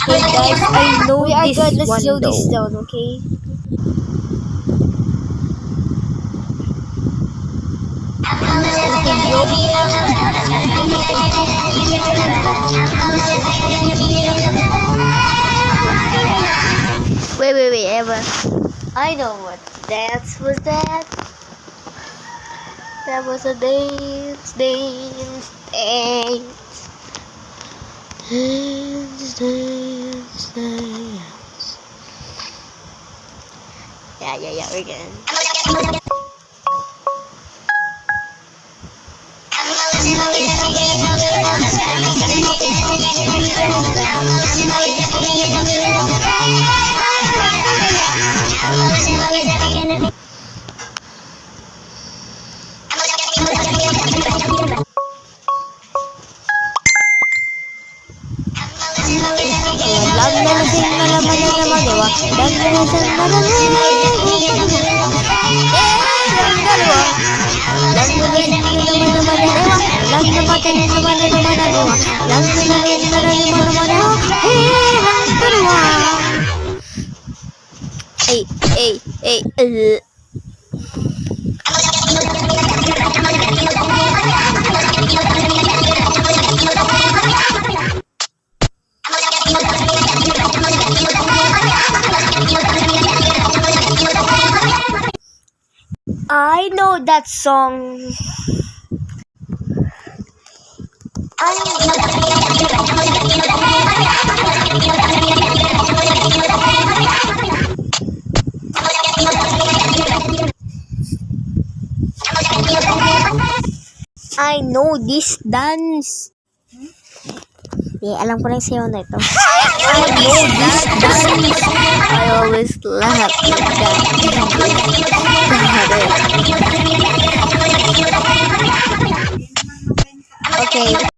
Hey guys, I know We are this good. Let's one slow this though. down, okay? Okay, yo. Wait, Eva. I know what dance was that. That was a dance. Yeah, we're good. Lang na lasing na naman na naman yawa. Lang na lasing na naman lang na dalawa. Lang na lasing na naman naman na yawa. Lang na matin naman na naman na yawa. Lang na lasing na naman naman na yawa. Lang dalawa. Ay. I know that song. I know this dance. Yeah, alam ko na yung sayaw na ito. I know this dance. I always laugh like that. Okay.